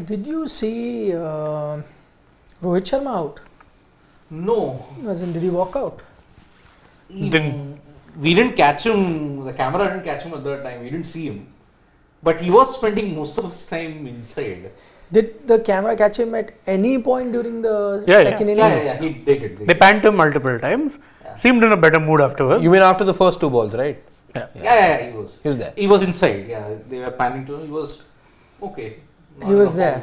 Did you see Rohit Sharma out? No. As in, did he walk out? We didn't catch him. The camera didn't catch him at that time. We didn't see him. But he was spending most of his time inside. Did the camera catch him at any point during the second inning? Yeah, he did. They panned him multiple times. Yeah. Seemed in a better mood afterwards. You mean after the first 2 balls, right? Yeah, he was. He was there. He was inside. Yeah, they were panning to him. He was okay. He was there.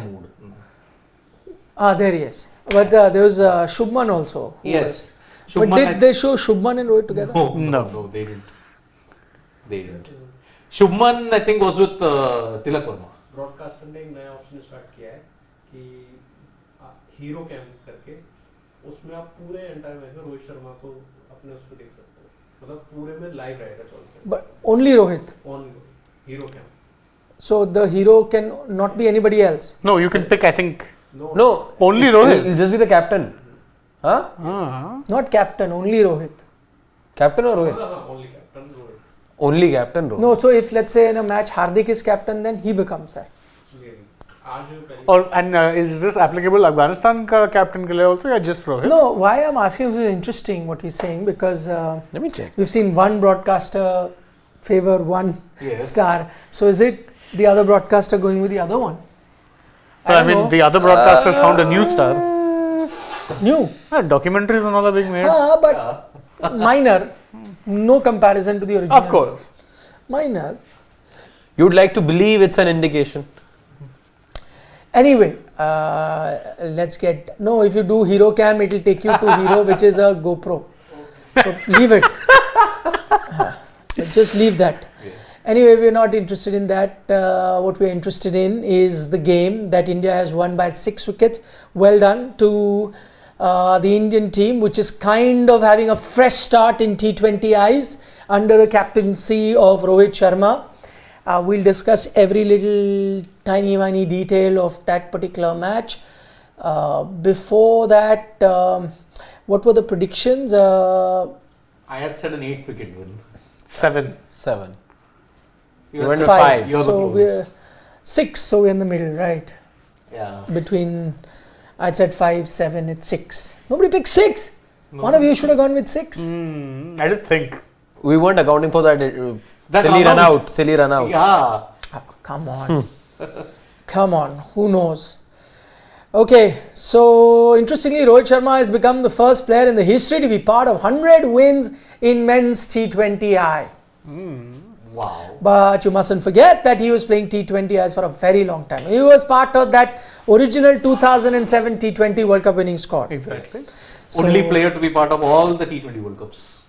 There he is. But there was Shubman also. Yes. Shubman, but did they show Shubman and Rohit together? No, they didn't. Shubman, I think, was with Tilak Verma. Broadcaster ने एक नया option start किया है कि hero cam करके उसमें आप पूरे एंटायर मैच में रोहित शर्मा को अपने उस पर देख सकते हो, मतलब पूरे में लाइव रहेगा 24। But only Rohit. Only hero cam. So the hero can not be anybody else. No, you can pick. I think. No. Only Rohit. It'll just be the captain. Huh? Not captain. Only Rohit. Captain or Rohit? Only captain Rohit. Only captain Rohit. No. So if let's say in a match Hardik is captain, then he becomes that. Is this applicable Afghanistan ka captain ke liye also or just Rohit? No, why I'm asking is interesting what he's saying because let me check. We've seen one broadcaster favor one star. So is it the other broadcaster going with the other one? I mean, the other broadcasters found a new star. New? Documentaries and all are being made. But minor. No comparison to the original. Of course. Minor. You'd like to believe it's an indication. Anyway, let's get... No, if you do hero cam, it will take you to hero, which is a GoPro. So leave it. Just leave that. Yes. Anyway, we're not interested in that. What we're interested in is the game that India has won by 6 wickets. Well done to the Indian team, which is kind of having a fresh start in T20Is under the captaincy of Rohit Sharma. We'll discuss every little tiny detail of that particular match. Before that, what were the predictions? I had said an 8-wicket win. 7. You went to 5. So we're 6. So we're in the middle, right? Yeah. Between, I said 5, 7. It's 6. Nobody picked 6. No. One of you should have gone with 6. I didn't think. We weren't accounting for that. Silly run out. Yeah. Oh, come on. Come on. Who knows? Okay. So, interestingly, Rohit Sharma has become the first player in the history to be part of 100 wins in men's T20I. Wow. But you mustn't forget that he was playing T20Is for a very long time. He was part of that original 2007 T20 World Cup winning squad. Exactly. So, only player to be part of all the T20 World Cups.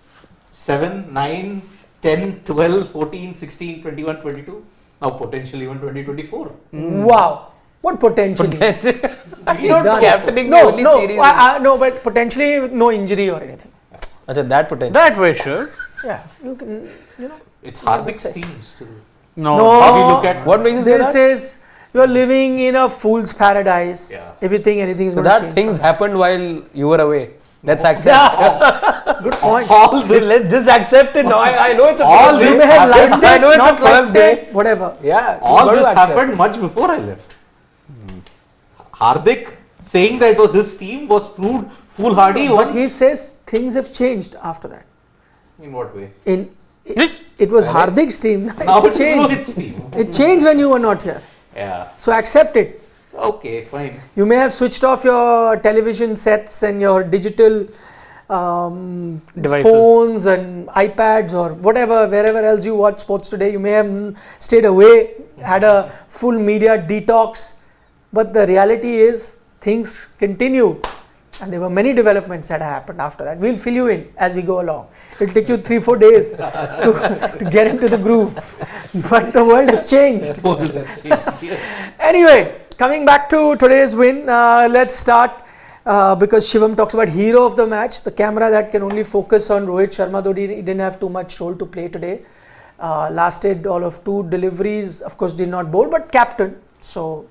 7, 9, 10, 12, 14, 16, 21, 22. Now potentially even 2024. Wow. What potentially? Not captaining the only series. No, but potentially no injury or anything. That potential. That way, sure. Yeah, you can, It's Hardik's team still. No. How we look at what makes you say that? This is, you're living in a fool's paradise. Yeah. If you think anything is so going to change. that things happened while you were away. Let's accept. Good point. All this, let's just accept it now. I know it's a all first this day. happened. I know it's not a first day. Whatever. Yeah. All this happened much before I left. Hardik saying that it was his team was proved foolhardy once. But he says things have changed after that. In what way? It was Hardik's team. Now It changed. Rohit's team. It changed when you were not here. Yeah. So accept it. Okay, fine. You may have switched off your television sets and your digital phones and iPads or whatever, wherever else you watch sports today. You may have stayed away, had a full media detox. But the reality is things continued. And there were many developments that happened after that. We'll fill you in as we go along. It'll take you 3-4 days to get into the groove. But the world has changed. Anyway, coming back to today's win, let's start because Shivam talks about hero of the match. The camera that can only focus on Rohit Sharma, though he didn't have too much role to play today. Lasted all of 2 deliveries, of course did not bowl, but captain. So,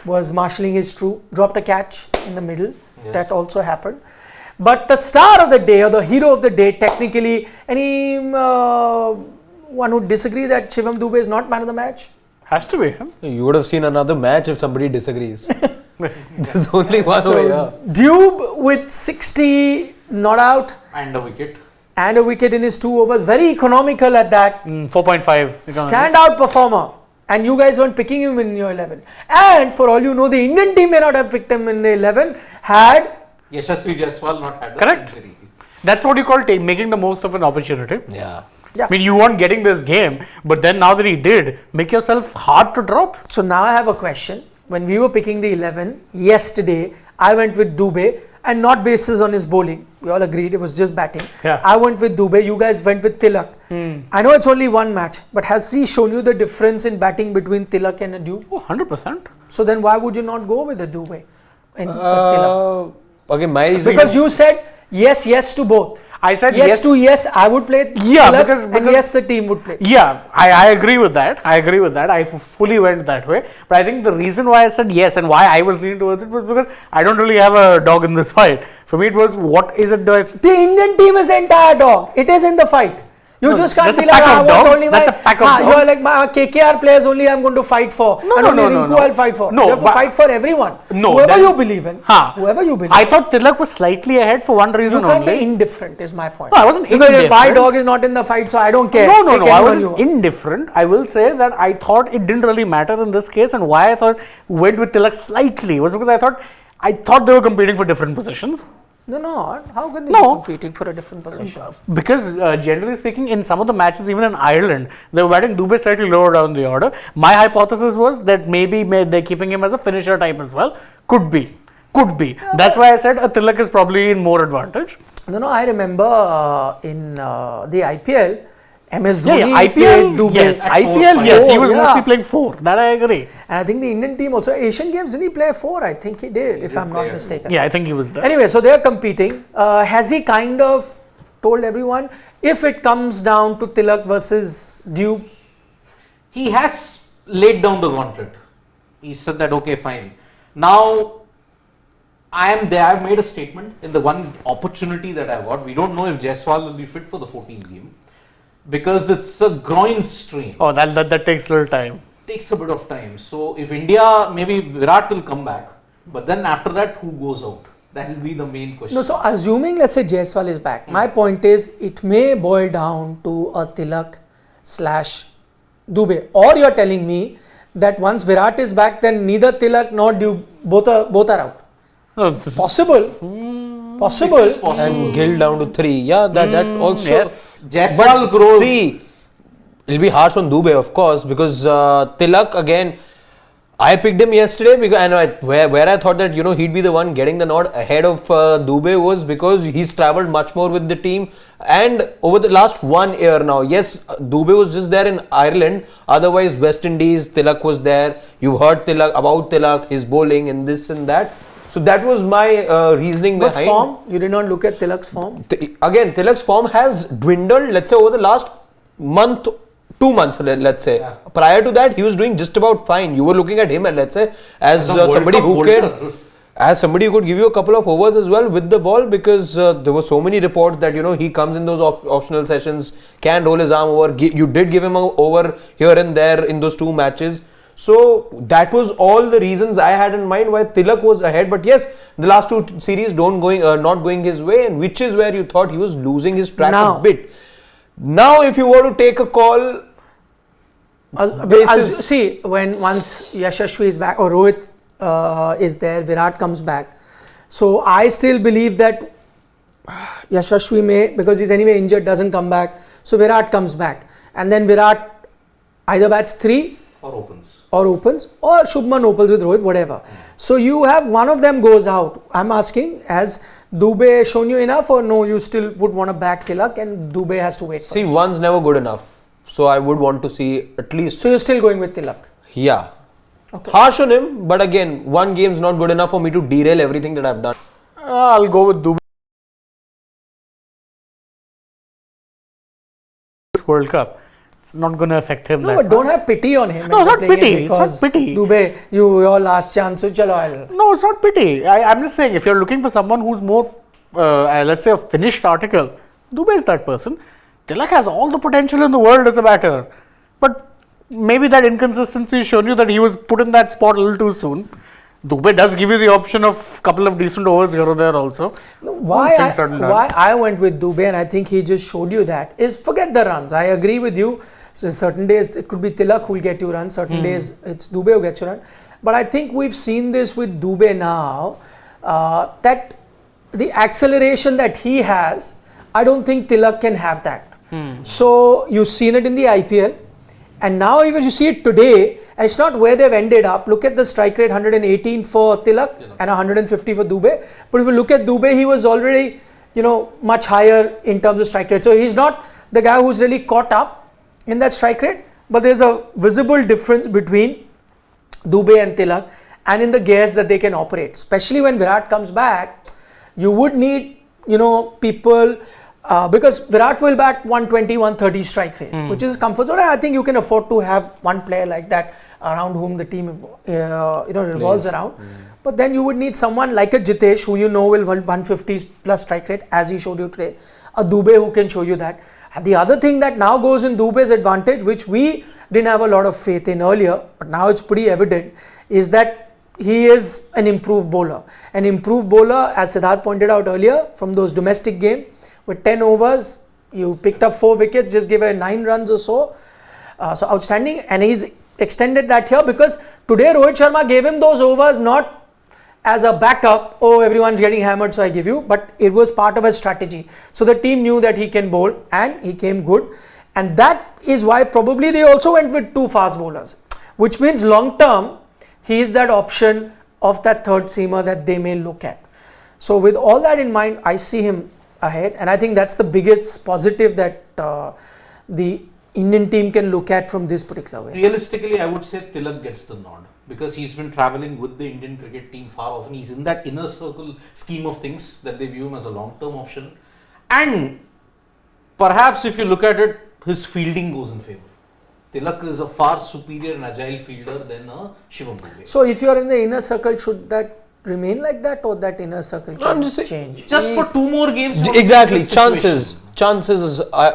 was marshalling his troop, dropped a catch in the middle. Yes. That also happened. But the star of the day or the hero of the day, technically, any one would disagree that Shivam Dube is not man of the match? Has to be. You would have seen another match if somebody disagrees. There's only one way. Yeah. Dube with 60 not out And a wicket. and a wicket in his 2 overs, very economical at that. 4.5. Standout performer. And you guys weren't picking him in your 11. And for all you know, the Indian team may not have picked him in the 11 had Yashasvi Jaiswal not had the Correct. century. That's what you call making the most of an opportunity. Yeah. Yeah. I mean, you weren't getting this game, but then now that he did, make yourself hard to drop. So now I have a question. When we were picking the 11 yesterday, I went with Dube and not basis on his bowling. We all agreed it was just batting. Yeah. I went with Dube. You guys went with Tilak. I know it's only one match, but has he shown you the difference in batting between Tilak and a Dube? Oh, 100%. So then why would you not go with a Dube and Tilak? Okay, my reason. Because you said yes to both. I said yes yes. to yes, I would play Yeah, Tilak, because- and yes, the team would play. Yeah, I agree with that. I fully went that way. But I think the reason why I said yes and why I was leaning towards it was because I don't really have a dog in this fight. For me, it was what is it that The Indian team is the entire dog. It is in the fight. You No, just can't that's be a like, pack of I want dogs. only That's my. a pack of You are dogs. like my KKR players only. I'm going to fight for. No, and no, only no, no, Rinku no. I'll fight for. No, you have to but- fight for everyone. No, Whoever that- you believe in. Whoever you believe. I thought Tilak was slightly ahead for one you reason can't only. be indifferent. Is my point. No, I wasn't because my indifferent. dog is not in the fight, so I don't care. No, Take I anyone wasn't you want. indifferent. I will say that I thought it didn't really matter in this case, and why I thought went with Tilak slightly was because I thought they were competing for different positions. No. How can they No. be competing for a different position? Because generally speaking, in some of the matches, even in Ireland, they were batting Dube slightly lower down the order. My hypothesis was that maybe they're keeping him as a finisher type as well. Could be. That's why I said a Tilak is probably in more advantage. No. I remember in the IPL, MS Dhoni Yeah, played IPL, Dube yes. at IPL, four, yes. He five. was Yeah. mostly playing 4. That I agree. And I think the Indian team also, Asian Games, didn't he play 4? I think he did, if I'm not mistaken. Yeah, I think he was there. Anyway, so they're competing. Has he kind of told everyone, if it comes down to Tilak versus Dube? He has laid down the gauntlet. He said that, okay, fine. Now, I am there. I've made a statement in the one opportunity that I got. We don't know if Jaiswal will be fit for the 14th game because it's a groin strain. Oh, that takes a little time. Takes a bit of time. So, if India, maybe Virat will come back, but then after that, who goes out? That will be the main question. No, so assuming, let's say Jaiswal is back, my point is, it may boil down to a Tilak / Dube. Or you're telling me that once Virat is back, then neither Tilak nor Dube, both are out. No, Possible. And Gill down to 3. Yeah, that also. yes. Jaiswal But grows. see, it'll be harsh on Dube, of course, because Tilak again. I picked him yesterday because where I thought that he'd be the one getting the nod ahead of Dube was because he's travelled much more with the team, and over the last 1 year now, yes, Dube was just there in Ireland. Otherwise, West Indies, Tilak was there. You heard about Tilak, his bowling and this and that. So that was my reasoning But behind. form, you did not look at Tilak's form. Again, Tilak's form has dwindled. Let's say over the last month. 2 months, let's say. Yeah. Prior to that, he was doing just about fine. You were looking at him, and let's say, as a World somebody Cup who bowler. as somebody who could give you a couple of overs as well with the ball, because there were so many reports that he comes in those optional sessions, can roll his arm over. You did give him an over here and there in those 2 matches. So that was all the reasons I had in mind why Tilak was ahead. But yes, the last 2 series not going his way, and which is where you thought he was losing his track a bit. Now, if you were to take a call, See, once Yashasvi is back or Rohit is there, Virat comes back. So I still believe that Yashasvi may, because he's anyway injured, doesn't come back. So Virat comes back, and then Virat either bats 3 or opens. or Shubman opens with Rohit, whatever. So you have one of them goes out. I'm asking, has Dube shown you enough, or no, you still would want to back Tilak and Dube has to wait? see, first? one's never good enough. So I would want to see at least. So you're still going with Tilak? Yeah. Okay. Harsh on him, but again, one game's not good enough for me to derail everything that I've done. I'll go with Dube. World Cup. It's not going to affect him. No, that but don't much. have pity on him. No, when it's not you're playing pity. it It's not because pity. Dube, your last chance. So chalo, No, it's not pity. I'm just saying, if you're looking for someone who's more, let's say, a finished article, Dube is that person. Tilak has all the potential in the world as a batter. But maybe that inconsistency shown you that he was put in that spot a little too soon. Dube does give you the option of couple of decent overs here or there also. Why I went with Dube, and I think he just showed you that, is forget the runs. I agree with you. So certain days it could be Tilak who will get you runs, certain days it's Dube who gets you run. But I think we've seen this with Dube now, that the acceleration that he has, I don't think Tilak can have that. So you've seen it in the IPL, and now even you see it today, and it's not where they've ended up. Look at the strike rate, 118 for Tilak and 150 for Dube. But if you look at Dube, he was already, much higher in terms of strike rate. So he's not the guy who's really caught up in that strike rate, but there's a visible difference between Dube and Tilak and in the gears that they can operate. Especially when Virat comes back, you would need, people, because Virat will bat 120, 130 strike rate, which is comfort zone. I think you can afford to have one player like that around whom the team revolves around. But then you would need someone like a Jitesh, who will 150 plus strike rate, as he showed you today. A Dube who can show you that. And the other thing that now goes in Dube's advantage, which we didn't have a lot of faith in earlier, but now it's pretty evident, is that he is an improved bowler. An improved bowler, as Siddharth pointed out earlier, from those domestic games, with 10 overs, you picked up 4 wickets, just gave a 9 runs or so. So outstanding, and he's extended that here because today Rohit Sharma gave him those overs not as a backup, everyone's getting hammered so I give you, but it was part of a strategy. So the team knew that he can bowl and he came good, and that is why probably they also went with 2 fast bowlers, which means long term he is that option of that third seamer that they may look at. So with all that in mind, I see him ahead, and I think that's the biggest positive that the Indian team can look at from this particular way. Realistically, I would say Tilak gets the nod because he's been travelling with the Indian cricket team far often. He's in that inner circle scheme of things that they view him as a long-term option, and perhaps if you look at it, his fielding goes in favour. Tilak is a far superior and agile fielder than Shivam Dube. So if you are in the inner circle, should that remain like that, or that inner circle can change? Just for 2 more games. Exactly, chances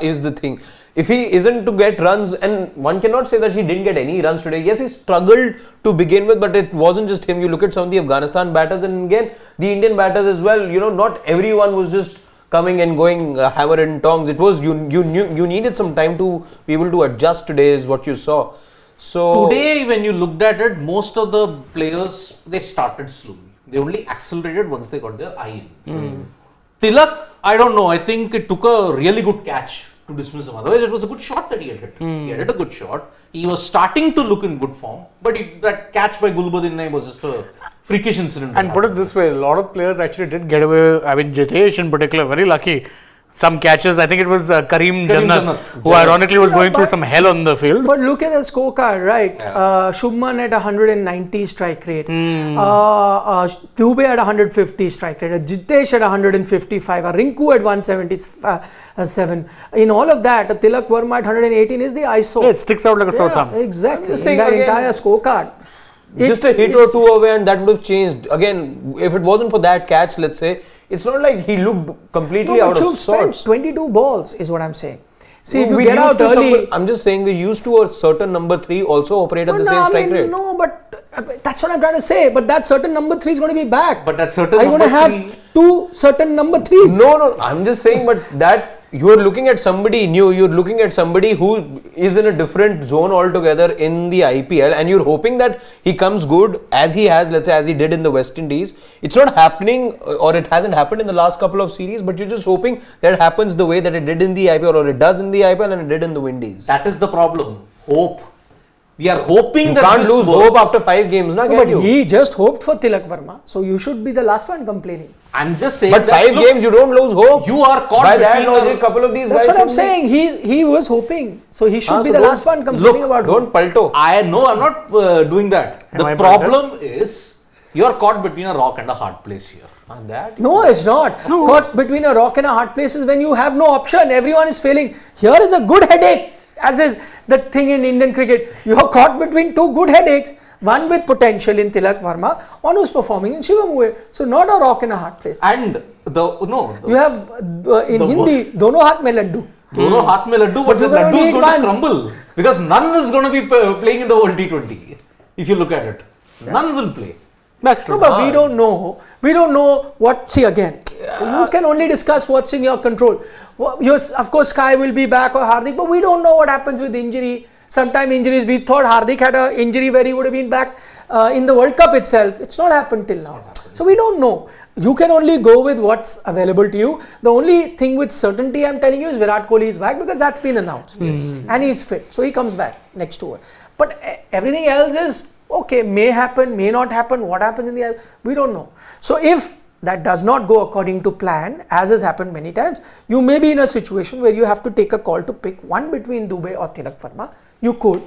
is the thing. If he isn't to get runs, and one cannot say that he didn't get any runs today. Yes, he struggled to begin with, but it wasn't just him. You look at some of the Afghanistan batters, and again the Indian batters as well. Not everyone was just coming and going hammer and tongs. It was you needed some time to be able to adjust. Today is what you saw. So today, when you looked at it, most of the players, they started slowly. They only accelerated once they got their eye in. Tilak, I don't know. I think it took a really good catch to dismiss him. Otherwise, it was a good shot that he had hit. He had hit a good shot. He was starting to look in good form, but that catch by Gulbuddin was just a freakish incident. And put it this way, a lot of players actually did get away. I mean, Jitesh in particular, very lucky. Some catches, I think it was Karim Jannat, who ironically was going through some hell on the field. But look at the scorecard, right? Yeah. Shubman at 190 strike rate, Dube at 150 strike rate, Jitesh at 155, Rinku at 177. In all of that, Tilak Verma at 118 is the ISO. Yeah, it sticks out like a sore thumb. Exactly, in that entire scorecard. Just a hit or 2 away and that would have changed. Again, if it wasn't for that catch, let's say, it's not like he looked completely out of sorts. 22 balls is what I'm saying. See, if you get out early... I'm just saying we're used to a certain number 3 also operate at the same strike rate. No, but that's what I'm trying to say. But that certain number 3 is going to be back. But that certain Are you going to have 2 certain number 3s? No, I'm just saying, but that you're looking at somebody new, you're looking at somebody who is in a different zone altogether in the IPL, and you're hoping that he comes good as he has, let's say, as he did in the West Indies. It's not happening, or it hasn't happened in the last couple of series, but you're just hoping that it happens the way that it did in the IPL, or it does in the IPL and it did in the Windies. That is the problem. Hope. We are hoping you that can't lose hope after 5 games, na? No, but he just hoped for Tilak Verma, so you should be the last one complaining. I'm just saying. But that, 5 games, you don't lose hope. You are caught by that logic. Couple of these. That's what I'm saying. He was hoping, so he should be the last one complaining about. Don't palto. I'm not doing that. The problem is you are caught between a rock and a hard place here. No, it's not. No. Caught between a rock and a hard place is when you have no option. Everyone is failing. Here is a good headache, as is the thing in Indian cricket. You are caught between 2 good headaches. One with potential in Tilak Verma, one who's performing in Shivam Dube. So not a rock in a hard place. And you have in Hindi, dono haath mein laddu. दोनों हाथ में Laddu, but the you're gonna laddu is need going to one. crumble because none is going to be playing in the World T20. If you look at it, none will play. That's true. No, but we don't know. We don't know what. See again, you can only discuss what's in your control. Yes, of course, Sky will be back or Hardik, but we don't know what happens with injury. Sometime injuries. We thought Hardik had an injury where he would have been back in the World Cup itself. It's not happened till now. So we don't know. You can only go with what's available to you. The only thing with certainty I'm telling you is Virat Kohli is back because that's been announced, and he's fit, so he comes back next over. But everything else is. Okay, may happen, may not happen. What happens in the end, we don't know. So if that does not go according to plan, as has happened many times, you may be in a situation where you have to take a call to pick one between Dube or Tilak Verma. You could.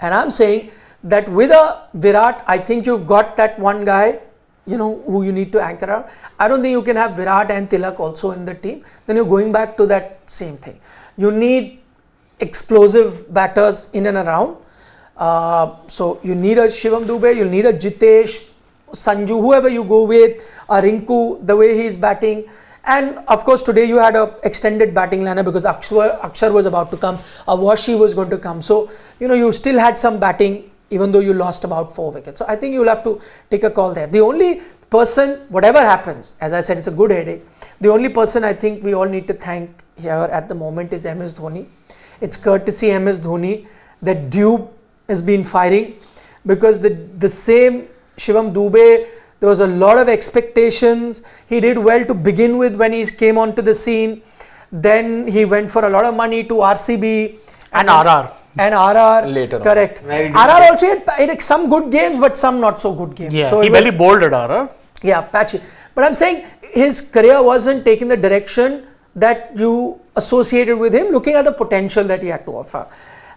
And I'm saying that with a Virat, I think you've got that one guy, who you need to anchor out. I don't think you can have Virat and Tilak also in the team. Then you're going back to that same thing. You need explosive batters in and around. So you need a Shivam Dube, you'll need a Jitesh, Sanju, whoever you go with, a Rinku, the way he's batting. And of course today you had a extended batting lineup because Akshar was about to come, Awashi was going to come. So, you still had some batting even though you lost about 4 wickets. So I think you'll have to take a call there. The only person, whatever happens, as I said, it's a good headache. The only person I think we all need to thank here at the moment is MS Dhoni. It's courtesy MS Dhoni that Dube has been firing, because the same Shivam Dube, there was a lot of expectations. He did well to begin with when he came onto the scene. Then he went for a lot of money to RCB And RR. And RR Later on. correct. RR also had some good games, but some not so good games. Yeah, so he barely bowled at RR. Yeah, patchy. But I'm saying his career wasn't taking the direction that you associated with him, looking at the potential that he had to offer.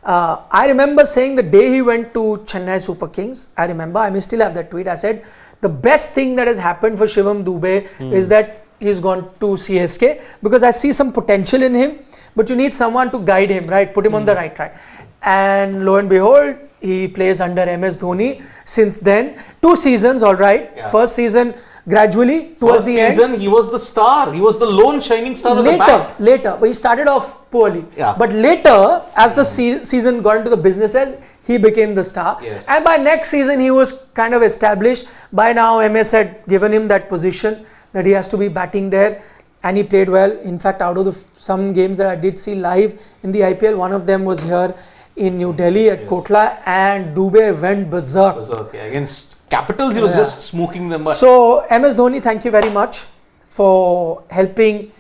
I remember saying the day he went to Chennai Super Kings, I may still have that tweet. I said the best thing that has happened for Shivam Dube is that he's gone to CSK, because I see some potential in him, but you need someone to guide him, right? Put him on the right track. And lo and behold, he plays under MS Dhoni. Since then, 2 seasons, all right. Yeah. First season, gradually towards the end, he was the star. He was the lone shining star of the bat. Later, but he started off poorly. Yeah. But later, as the season got into the business end, he became the star. Yes. And by next season, he was kind of established. By now, MS had given him that position that he has to be batting there, and he played well. In fact, out of some games that I did see live in the IPL, one of them was here in New Delhi at Kotla, and Dube went berserk. Against Capitals, he was just smoking them. So, MS Dhoni, thank you very much for helping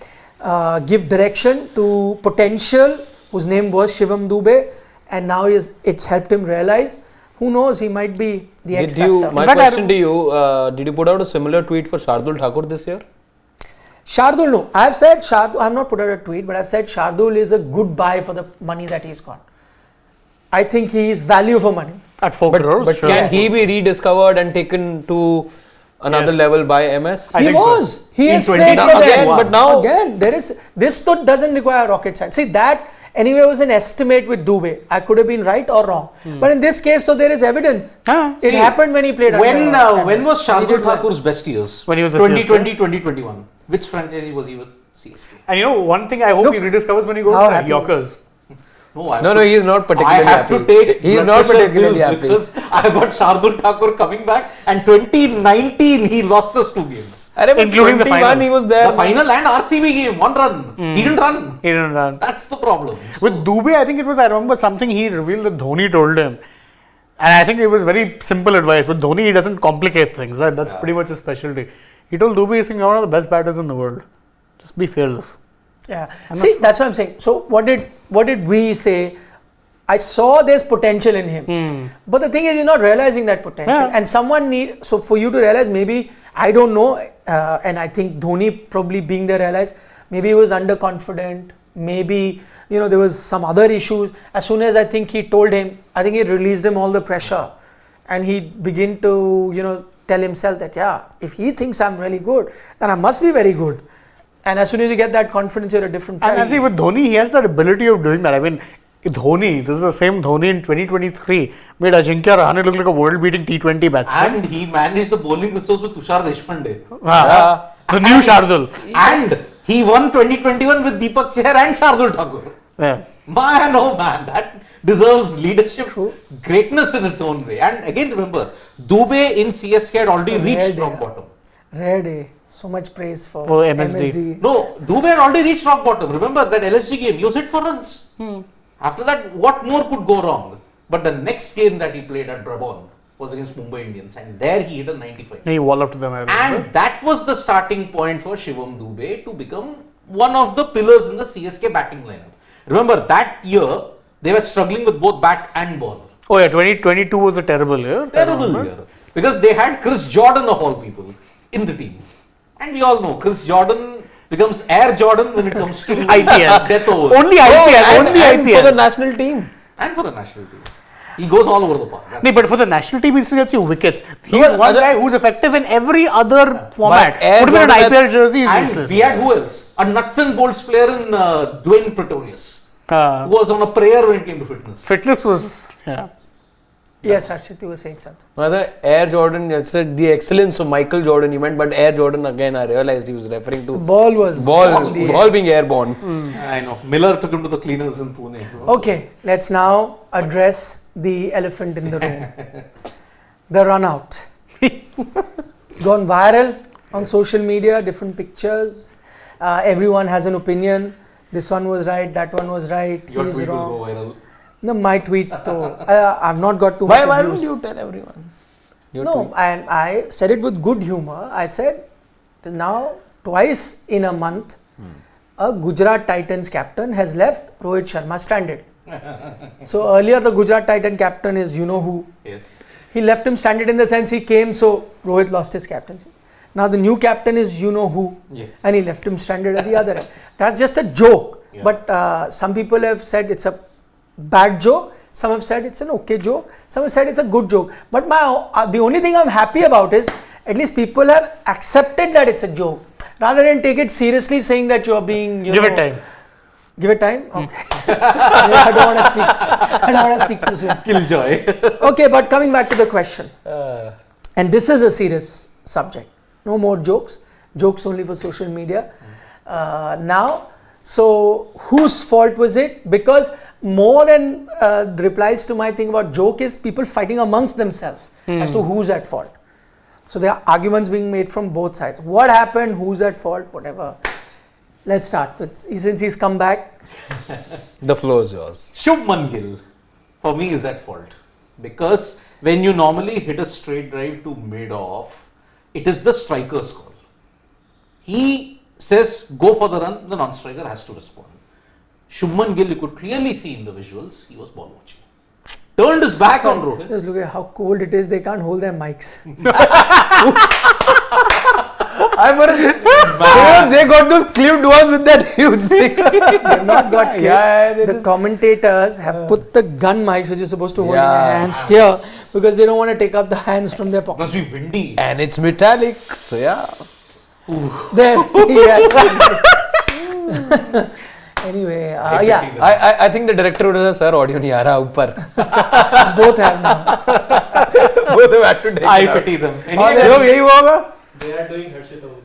give direction to potential, whose name was Shivam Dube, and now it's helped him realize. Who knows, he might be the X factor. My question to you, did you put out a similar tweet for Shardul Thakur this year? Shardul, no. I have said Shardul, I have not put out a tweet, but I have said Shardul is a good buy for the money that he's got. I think he is value for money. At 4 crores. But can he be rediscovered and taken to another level by MS? He was. He has played for again, them. but now again, this doesn't require rocket science. See, that anyway was an estimate with Dube. I could have been right or wrong. But in this case, so there is evidence. It happened when he played. When was Shardul Thakur's best years? When he was 2020, 2021. Which franchise was he with? CSK. And one thing I hope he rediscovers when he goes to Yorkers. No, he is not particularly happy. I have to take he is not particularly happy. Because I got Shardul Thakur coming back, and 2019 he lost us 2 games. Including the final. He was there. The final and RCB game, 1 run. He didn't run. That's the problem. With Dube, I think it was, I remember something he revealed that Dhoni told him. And I think it was very simple advice. With Dhoni, he doesn't complicate things. Right? That's pretty much his specialty. He told Dube, he's one of the best batters in the world. Just be fearless. Yeah. See, that's what I'm saying. So what did we say? I saw there's potential in him. But the thing is, he's not realizing that potential. Yeah. And someone so for you to realize, maybe, I don't know, and I think Dhoni probably being there realized, maybe he was underconfident, maybe, there was some other issues. As soon as I think he told him, I think he released him all the pressure. And he began to, tell himself that, if he thinks I'm really good, then I must be very good. And as soon as you get that confidence, you're a different player. And see, with Dhoni, he has that ability of doing that. I mean, Dhoni, this is the same Dhoni in 2023, made Ajinkya Rahane look like a world-beating T20 batsman. And he managed the bowling resource with Tushar Deshpande. The new Shardul. And He won 2021 with Deepak Chahar and Shardul Thakur. Yeah. Man, oh man, that deserves leadership, True. greatness in its own way. And again, remember, Dube in CSK had already It's a reached rare rock day. bottom. Rare day. So much praise for MSD. No, Dube had already reached rock bottom. Remember that LSG game, he was hit for runs. After that, what more could go wrong? But the next game that he played at Brabant was against Mumbai Indians, and there he hit a 95. He walloped them. I remember. And that was the starting point for Shivam Dube to become one of the pillars in the CSK batting lineup. Remember that year, they were struggling with both bat and ball. Oh yeah, 2022 was a terrible year. Terrible year. Because they had Chris Jordan of all people in the team. And we all know Chris Jordan becomes Air Jordan when it comes to IPL. death overs. Only IPL. and, only and IPL. for the national team. And for the national team. He goes all over the park. That's No, but for the national team, he still gets you wickets. He's but one other- guy who's effective in every other format. Air Put him in an Jordan IPL jersey, he's And useless. we had who else? A nuts and bolts player in Dwayne Pretorius, who was on a prayer when it came to fitness. Fitness was, yeah. Yes, Harshit, you were saying something. Mother, Air Jordan, you said the excellence of Michael Jordan, you meant, but Air Jordan again, I realized he was referring The to ball was ball, on the ball being airborne. I know. Miller took him to the cleaners in Pune. Okay, let's now address the elephant in the room. The run out. It's gone viral on social media, different pictures. Everyone has an opinion. This one was right, that one was right, Your he's tweet will wrong. go viral. No, my tweet though. I've not got too Why much don't views. you tell everyone? Your No, tweet. and I said it with good humor. I said now twice in a month, a Gujarat Titans captain has left Rohit Sharma stranded. So earlier the Gujarat Titan captain is you know who. Yes. He left him stranded in the sense he came, so Rohit lost his captaincy. Now the new captain is you know who, Yes. and he left him stranded at the other end. That's just a joke. Yeah. But some people have said it's a bad joke. Some have said it's an okay joke. Some have said it's a good joke. But the only thing I'm happy about is at least people have accepted that it's a joke, rather than take it seriously, saying that you are being. Give it time. Give it time. Okay. I don't want to speak. I don't want to speak too soon. Killjoy. Okay, but coming back to the question, and this is a serious subject. No more jokes. Jokes only for social media. Now, so whose fault was it? Because more than the replies to my thing about joke is people fighting amongst themselves as to who's at fault. So there are arguments being made from both sides. What happened? Who's at fault? Whatever. Let's start with, since he's come back. The floor is yours. Shubman Gill, for me, is at fault. Because when you normally hit a straight drive to mid-off, it is the striker's call. He says, go for the run, the non-striker has to respond. Shubman Gill, you could clearly see in the visuals, he was ball watching. Turned his back on Rohit. Just look at how cold it is. They can't hold their mics. They got those clipped ones with that huge thing. They've not got Yeah, they the just- commentators have put the gun mics which is supposed to hold in Yeah. their hands here because they don't want to take out the hands from their pocket. Must be windy. And it's metallic, so yeah. There, yes. Anyway, yeah, I think the director would have said, sir, audio nahi aa raha upar. both have now. Both have had to take I it out. pity them. हाँ, Anyway, लोग यही हुआ होगा? They are doing Harshit over.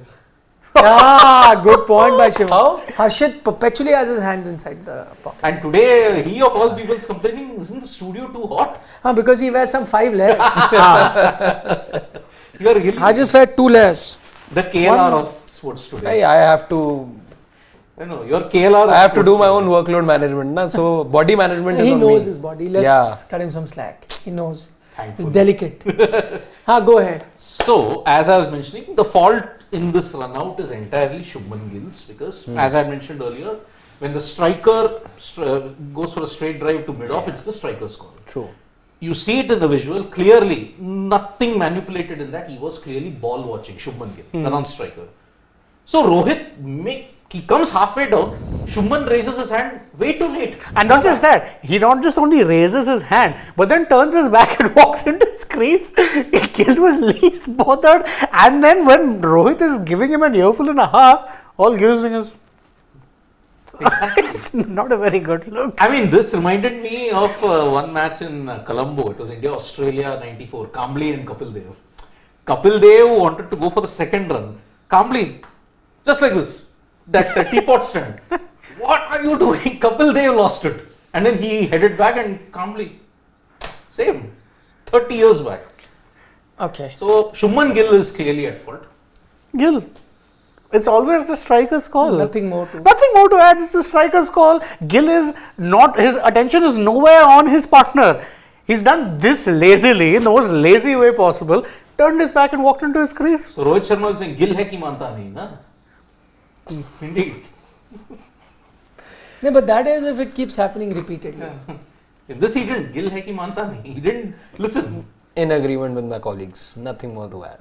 Ah, good point by Shivam. How? Harshit perpetually has his hands inside the pocket. and today, he of all people is complaining, isn't the studio too hot? Because he wears some 5 layers. You are really I just wear 2 layers. the KLR of sports today. Hey, I have to Your KLR. I have to do my own workload management, na? So body management is He on knows me. his body. Let's Yeah. cut him some slack. He knows. He's Thankfully. delicate. Go ahead. So, as I was mentioning, the fault in this run out is entirely Shubman Gill's because, as I mentioned earlier, when the striker goes for a straight drive to mid-off, it's the striker's call. True. You see it in the visual clearly, nothing manipulated in that. He was clearly ball watching, Shubman Gill, the non-striker. So, Rohit, he comes halfway down, Shubman raises his hand way too late. And not just that, he not just only raises his hand, but then turns his back and walks into his crease. Gill was least bothered. And then when Rohit is giving him an earful and a half, all Gill's doing is, it's not a very good look. I mean, this reminded me of one match in Colombo. It was India-Australia 94, Kambli and Kapil Dev. Kapil Dev wanted to go for the second run. Kambli, just like this, that teapot stand. What are you doing? Kapil Dev lost it. And then he headed back and calmly, same, 30 years back. Okay. So Shubman Gill is clearly at fault. Gill. It's always the striker's call. Nothing more to. Nothing more to add. It's the striker's call. Gill is not, his attention is nowhere on his partner. He's done this lazily, in the most lazy way possible, turned his back and walked into his crease. So Rohit Sharma is saying, Gill hai ki manta nahi, na? Indeed. No, but that is if it keeps happening repeatedly. In this he didn't. Gill hai ki manta nahi. He didn't listen. In agreement with my colleagues. Nothing more to add.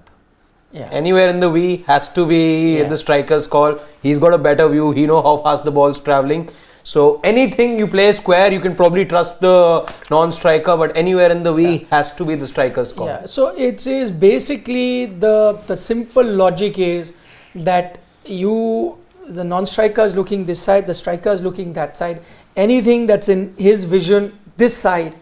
Yeah. Anywhere in the V has to be the striker's call. He's got a better view. He knows how fast the ball's traveling. So anything you play square, you can probably trust the non-striker. But anywhere in the V has to be the striker's call. Yeah. So it is basically the simple logic is that the non-striker is looking this side, the striker is looking that side. Anything that's in his vision this side,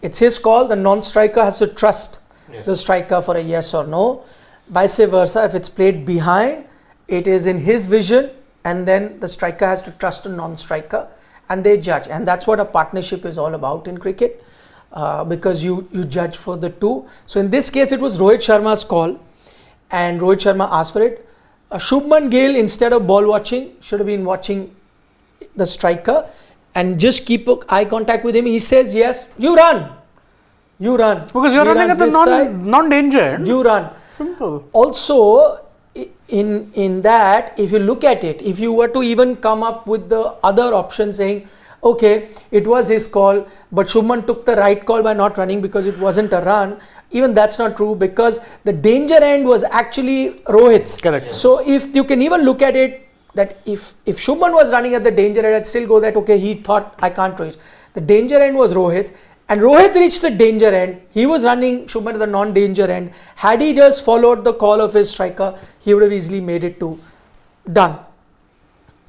it's his call. The non-striker has to trust the striker for a yes or no. Vice versa, if it's played behind, it is in his vision, and then the striker has to trust a non-striker, and they judge. And that's what a partnership is all about in cricket, because you judge for the two. So in this case, it was Rohit Sharma's call, and Rohit Sharma asked for it. Shubman Gill, instead of ball watching, should have been watching the striker and just keep eye contact with him. He says, yes, you run. You run. Because you're He running runs at the this side, non-danger end. you run. Simple. Also, in that, if you look at it, if you were to even come up with the other option saying, okay, it was his call, but Shubman took the right call by not running because it wasn't a run, even that's not true, because the danger end was actually Rohit's. Correct. So if you can even look at it, that if Shubman was running at the danger end, I'd still go that, okay, he thought I can't reach. The danger end was Rohit's. And Rohit reached the danger end. He was running Shubman at the non-danger end. Had he just followed the call of his striker, he would have easily made it to done.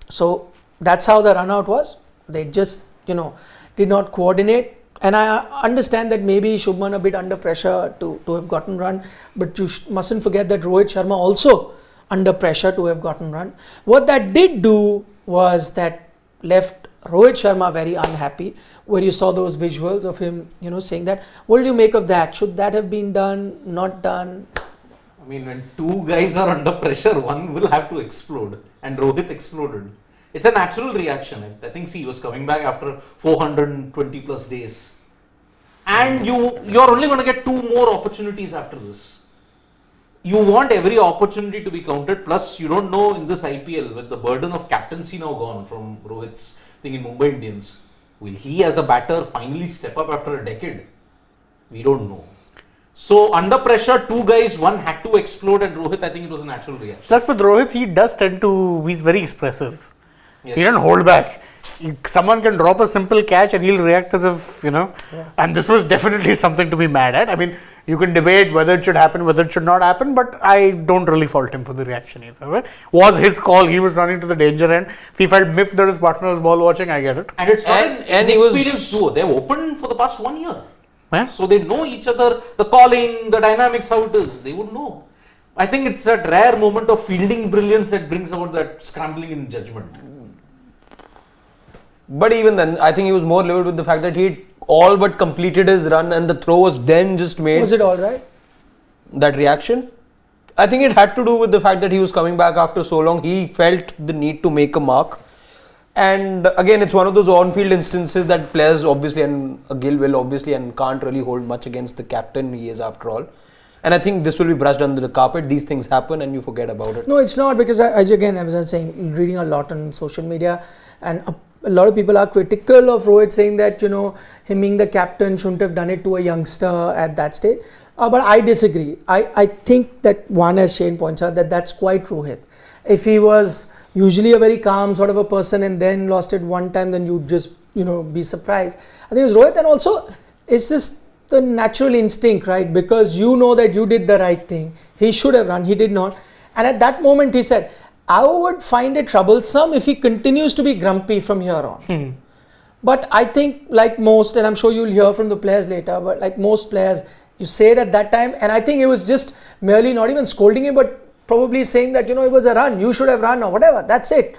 So that's how the run out was. They just, did not coordinate. And I understand that maybe Shubman a bit under pressure to have gotten run. But you mustn't forget that Rohit Sharma also under pressure to have gotten run. What that did do was that left Rohit Sharma very unhappy, where you saw those visuals of him, saying that. What do you make of that? Should that have been done? Not done? I mean, when two guys are under pressure, one will have to explode. And Rohit exploded. It's a natural reaction. I think, he was coming back after 420 plus days. And you're only going to get two more opportunities after this. You want every opportunity to be counted. Plus, you don't know in this IPL, with the burden of captaincy now gone from Rohit's thing in Mumbai Indians, will he as a batter finally step up after a decade? We don't know. So under pressure, two guys, one had to explode, and Rohit, I think it was a natural reaction. Plus with Rohit, he does tend to, he's very expressive. Yes. He doesn't hold back. Someone can drop a simple catch and he'll react as if, and this was definitely something to be mad at. I mean, you can debate whether it should happen, whether it should not happen, but I don't really fault him for the reaction either. Right? Was his call, he was running to the danger end. If he felt miffed that his partner was ball watching, I get it. And it's not an experienced duo. They've opened for the past 1 year. Yeah. So they know each other, the calling, the dynamics, how it is. They would know. I think it's that rare moment of fielding brilliance that brings about that scrambling in judgment. But even then, I think he was more livid with the fact that he all but completed his run and the throw was then just made. Was it all right? That reaction? I think it had to do with the fact that he was coming back after so long. He felt the need to make a mark. And again, it's one of those on-field instances that players obviously, and Gill will obviously, and can't really hold much against the captain he is after all. And I think this will be brushed under the carpet. These things happen and you forget about it. No, it's not, because I was saying, reading a lot on social media, and a lot of people are critical of Rohit, saying that, him being the captain shouldn't have done it to a youngster at that stage. But I disagree. I think that one, as Shane points out, that's quite Rohit. If he was usually a very calm sort of a person and then lost it one time, then you'd just, be surprised. I think it was Rohit, and also it's just the natural instinct, right? Because you know that you did the right thing. He should have run, he did not. And at that moment he said, I would find it troublesome if he continues to be grumpy from here on. But I think, like most, and I'm sure you'll hear from the players later, but like most players, you say it at that time, and I think it was just merely not even scolding him, but probably saying that, it was a run, you should have run or whatever, that's it.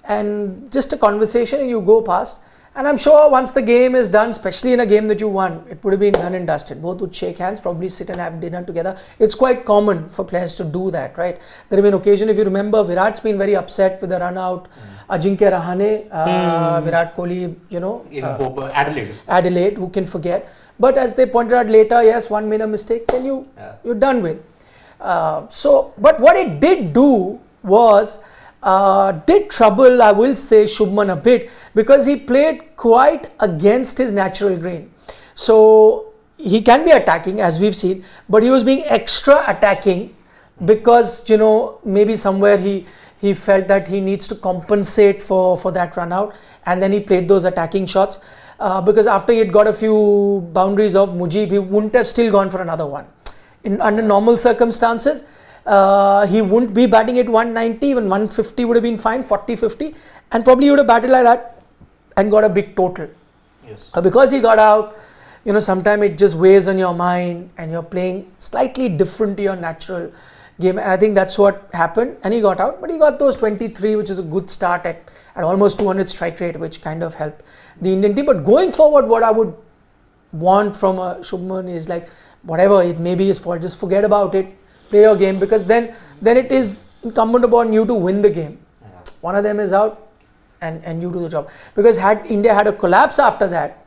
and just a conversation and you go past. And I'm sure once the game is done, especially in a game that you won, it would have been done and dusted. Both would shake hands, probably sit and have dinner together. It's quite common for players to do that, right? There have been occasions, if you remember, Virat's been very upset with the run out. Ajinkya Rahane, Virat Kohli, you know. In Adelaide. Adelaide, who can forget. But as they pointed out later, yes, one made a mistake, then you're done with. But what it did do was, did trouble, I will say, Shubman a bit, because he played quite against his natural grain. So he can be attacking, as we've seen, but he was being extra attacking because, you know, maybe somewhere he felt that he needs to compensate for that run out, and then he played those attacking shots. Because after he had got a few boundaries of Mujib, he wouldn't have still gone for another one. Under normal circumstances, he wouldn't be batting at 190, even 150 would have been fine, 40-50, and probably he would have batted like that and got a big total. Yes. Because he got out, you know, sometimes it just weighs on your mind and you're playing slightly different to your natural game, and I think that's what happened, and he got out, but he got those 23, which is a good start at almost 200 strike rate, which kind of helped the Indian team. But going forward, what I would want from a Shubman is like, whatever it may be his fault, just forget about it, play your game, because then it is incumbent upon you to win the game. One of them is out and you do the job, because had India had a collapse after that,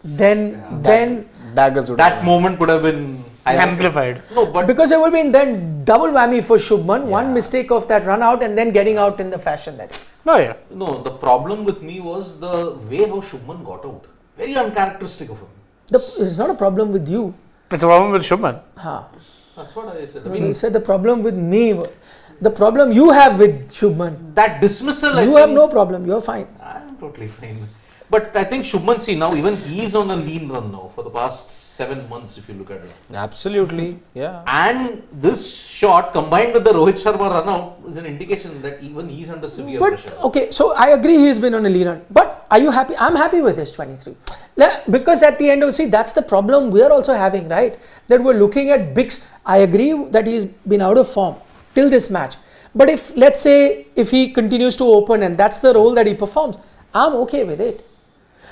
then daggers would that moment would have been amplified. No, but because it would have been then double whammy for Shubman, one mistake of that run out and then getting out in the fashion that. Oh yeah. No, the problem with me was the way how Shubman got out. Very uncharacteristic of him. It's not a problem with you. It's a problem with Shubman. That's what I said. I No, mean, you said the problem with me. The problem you have with Shubman. that dismissal. You have no problem. You're fine. I'm totally fine. But I think Shubman, see now, even he's on a lean run now for the past 7 months, if you look at it. Absolutely, yeah. And this shot combined with the Rohit Sharma run out is an indication that even he's under severe pressure. Okay, so I agree he's been on a lean run. But are you happy? I'm happy with his 23. Because at the end of, see, that's the problem we're also having, right? That we're looking at big. I agree that he's been out of form till this match. But if, let's say, if he continues to open and that's the role that he performs, I'm okay with it.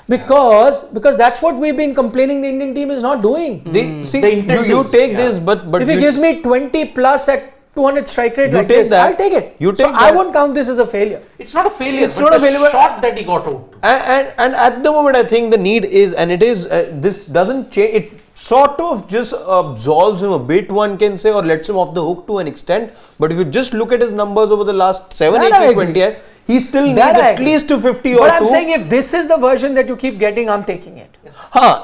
Because that's what we've been complaining the Indian team is not doing. You take this, but if he gives me 20 plus at 200 strike rate like this, that. I'll take it. You take I won't count this as a failure. It's not a failure. It's not a failure. Shot that he got out. And at the moment, I think the need is, and it is, this doesn't change. It sort of just absolves him a bit, one can say, or lets him off the hook to an extent. But if you just look at his numbers over the last 7, 8, 20, he still needs at least to 50 or 2. But I'm saying if this is the version that you keep getting, I'm taking it.